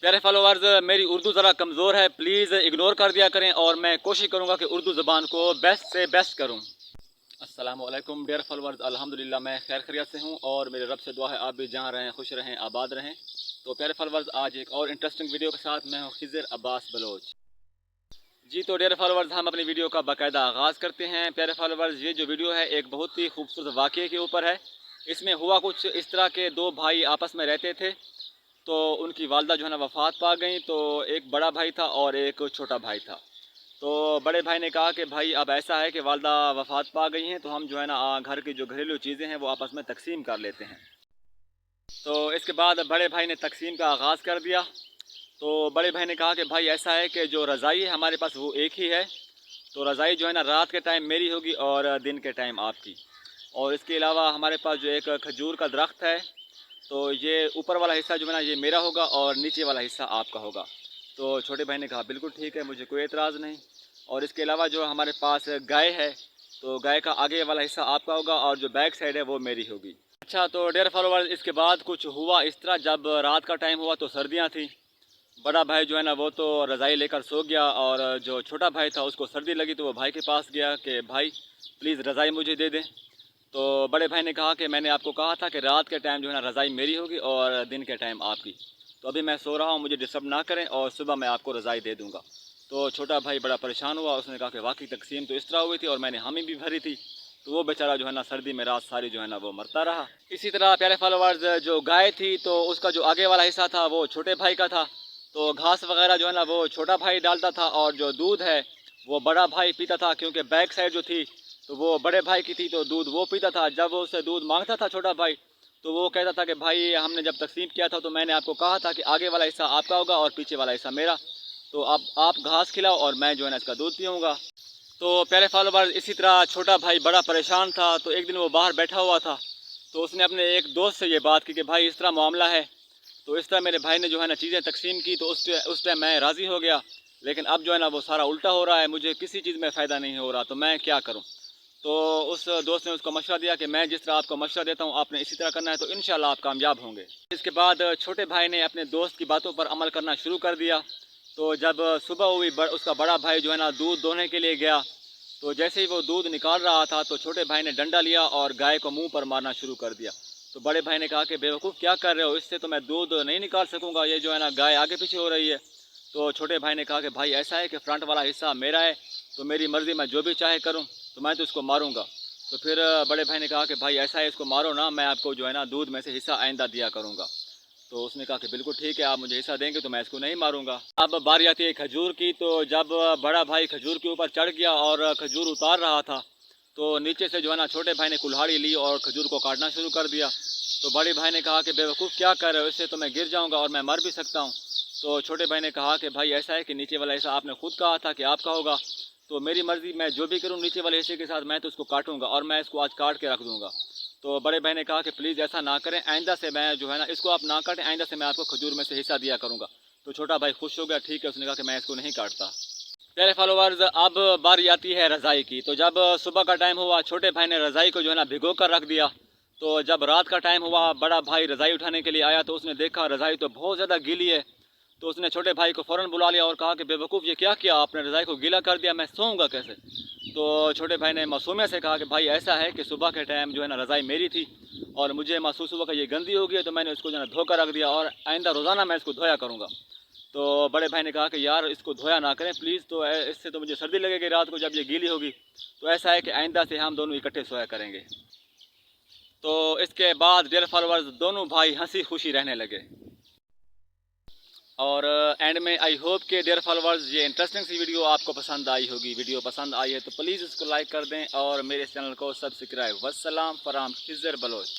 प्यारे फॉलोअर्स, मेरी उर्दू ज़रा कमज़ोर है, प्लीज़ इग्नोर कर दिया करें और मैं कोशिश करूँगा कि उर्दू ज़बान को बेस्ट से बेस्ट करूँ। अस्सलामुअलैकुम डियर फॉलोअर्स, अल्हम्दुलिल्लाह मैं खैर खैरियत से हूँ और मेरे रब से दुआ है आप भी जहाँ रहें खुश रहें आबाद रहें। तो प्यारे फॉलोअर्स, आज एक और इंटरेस्टिंग वीडियो के साथ मैं हूँ खिज़र अब्बास बलोच। जी तो डियर फॉलोअर्स, हम अपनी वीडियो का बाकायदा आगाज़ करते हैं। प्यारे फॉलोअर्स, ये जो वीडियो है एक बहुत ही खूबसूरत वाक़ये के ऊपर है। इसमें हुआ कुछ इस तरह के दो भाई आपस में रहते थे, तो उनकी वालदा जो है ना वफ़ात पा गई। तो एक बड़ा भाई था और एक छोटा भाई था। तो बड़े भाई ने कहा कि भाई अब ऐसा है कि वालदा वफ़ात पा गई हैं, तो हम जो है ना घर की जो घरेलू चीज़ें हैं वो आपस में तकसीम कर लेते हैं। तो इसके बाद बड़े भाई ने तकसीम का आगाज़ कर दिया। तो बड़े भाई ने कहा कि भाई ऐसा है कि जो रज़ाई है हमारे पास वो एक ही है, तो रज़ाई जो है ना रात के टाइम मेरी होगी और दिन के टाइम आपकी। और इसके अलावा हमारे पास जो एक खजूर का दरख्त है, तो ये ऊपर वाला हिस्सा जो है ना ये मेरा होगा और नीचे वाला हिस्सा आपका होगा। तो छोटे भाई ने कहा बिल्कुल ठीक है, मुझे कोई एतराज़ नहीं। और इसके अलावा जो हमारे पास गाय है, तो गाय का आगे वाला हिस्सा आपका होगा और जो बैक साइड है वो मेरी होगी। अच्छा, तो डियर फॉलोअर्स, इसके बाद कुछ हुआ इस तरह, जब रात का टाइम हुआ तो सर्दियाँ थी। बड़ा भाई जो है ना वो तो रज़ाई लेकर सो गया और जो छोटा भाई था उसको सर्दी लगी, तो वो भाई के पास गया कि भाई प्लीज़ रज़ाई मुझे दे दें। तो बड़े भाई ने कहा कि मैंने आपको कहा था कि रात के टाइम जो है ना रज़ाई मेरी होगी और दिन के टाइम आपकी। तो अभी मैं सो रहा हूँ, मुझे डिस्टर्ब ना करें और सुबह मैं आपको रज़ाई दे दूँगा। तो छोटा भाई बड़ा परेशान हुआ, उसने कहा कि वाकई तकसीम तो इस तरह हुई थी और मैंने हामी भी भरी थी। तो वो बेचारा जो है ना सर्दी में रात सारी जो है ना वो मरता रहा। इसी तरह प्यारे फॉलोअर्स, जो गाय थी तो उसका जो आगे वाला हिस्सा था वो छोटे भाई का था। तो घास वगैरह जो है ना वो छोटा भाई डालता था और जो दूध है वो बड़ा भाई पीता था, क्योंकि बैक साइड जो थी तो वो बड़े भाई की थी, तो दूध वो पीता था। जब वो उससे दूध मांगता था छोटा भाई, तो वो कहता था कि भाई हमने जब तकसीम किया था तो मैंने आपको कहा था कि आगे वाला हिस्सा आपका होगा और पीछे वाला हिस्सा मेरा, तो अब आप घास खिलाओ और मैं जो है ना इसका दूध पीऊँगा। तो प्यारे फॉलोअर्स, इसी तरह छोटा भाई बड़ा परेशान था। तो एक दिन वो बाहर बैठा हुआ था, तो उसने अपने एक दोस्त से ये बात की कि भाई इस तरह मामला है। तो इस तरह मेरे भाई ने जो है ना चीज़ें तकसीम की, तो उस टाइम मैं राज़ी हो गया, लेकिन अब जो है ना वो सारा उल्टा हो रहा है, मुझे किसी चीज़ में फ़ायदा नहीं हो रहा, तो मैं क्या करूं। तो उस दोस्त ने उसको मशवरा दिया कि मैं जिस तरह आपको मशवरा देता हूं आपने इसी तरह करना है, तो इंशाल्लाह आप कामयाब होंगे। इसके बाद छोटे भाई ने अपने दोस्त की बातों पर अमल करना शुरू कर दिया। तो जब सुबह हुई, उसका बड़ा भाई जो है ना दूध दोहने के लिए गया। तो जैसे ही वो दूध निकाल रहा था तो छोटे भाई ने डंडा लिया और गाय को मुंह पर मारना शुरू कर दिया। तो बड़े भाई ने कहा कि बेवकूफ़ क्या कर रहे हो, इससे तो मैं दूध नहीं निकाल सकूंगा, ये जो है ना गाय आगे पीछे हो रही है। तो छोटे भाई ने कहा कि भाई ऐसा है कि फ्रंट वाला हिस्सा मेरा है, तो मेरी मर्ज़ी, मैं जो भी चाहे करूं, तो मैं तो इसको मारूंगा। तो फिर बड़े भाई ने कहा कि भाई ऐसा है, इसको मारो ना, मैं आपको जो है ना दूध में से हिस्सा आइंदा दिया करूँगा। तो उसने कहा कि बिल्कुल ठीक है, आप मुझे हिस्सा देंगे तो मैं इसको नहीं मारूंगा। अब बारी आती है खजूर की। तो जब बड़ा भाई खजूर के ऊपर चढ़ गया और खजूर उतार रहा था, तो नीचे से जो है ना छोटे भाई ने कुल्हाड़ी ली और खजूर को काटना शुरू कर दिया। तो बड़े भाई ने कहा कि बेवकूफ़ क्या कर रहे हो, इससे तो मैं गिर जाऊंगा और मैं मर भी सकता हूं। तो छोटे भाई ने कहा कि भाई ऐसा है कि नीचे वाला हिस्सा आपने खुद कहा था कि आपका होगा, तो मेरी मर्ज़ी, मैं जो भी करूं नीचे वाले हिस्से के साथ मैं तो उसको काटूंगा और मैं इसको आज काट के रख दूंगा। तो बड़े भाई ने कहा कि प्लीज़ ऐसा ना करें, आइंदा से मैं जो है ना इसको आप ना काटें, आइंदा से मैं आपको खजूर में से हिस्सा दिया करूँगा। तो छोटा भाई खुश हो गया, ठीक है, उसने कहा कि मैं इसको नहीं काटता। प्यारे फॉलोअर्स, अब बारी आती है रज़ाई की। तो जब सुबह का टाइम हुआ, छोटे भाई ने रज़ाई को जो है ना भिगो कर रख दिया। तो जब रात का टाइम हुआ, बड़ा भाई रज़ाई उठाने के लिए आया, तो उसने देखा रज़ाई तो बहुत ज़्यादा गीली है। तो उसने छोटे भाई को फ़ौरन बुला लिया और कहा कि बेवकूफ़ ये क्या किया आपने, रज़ाई को गीला कर दिया, मैं सोऊंगा कैसे। तो छोटे भाई ने मासूमियत से कहा कि भाई ऐसा है कि सुबह के टाइम जो है ना रज़ाई मेरी थी और मुझे महसूस हुआ कि ये गंदी हो गई है, तो मैंने उसको जो है ना धो कर रख दिया और आइंदा रोज़ाना मैं इसको धोया करूँगा। तो बड़े भाई ने कहा कि यार इसको धोया ना करें प्लीज़, तो इससे तो मुझे सर्दी लगेगी रात को जब ये गीली होगी। तो ऐसा है कि आइंदा से हम दोनों इकट्ठे सोया करेंगे। तो इसके बाद डियर फॉलोअर्स, दोनों भाई हंसी खुशी रहने लगे। और एंड में आई होप कि डियर फॉलोअर्स ये इंटरेस्टिंग सी वीडियो आपको पसंद आई होगी। वीडियो पसंद आई है तो प्लीज़ इसको लाइक कर दें और मेरे चैनल को सब्सक्राइब। वस्सलाम फराम खिज़र बलोच।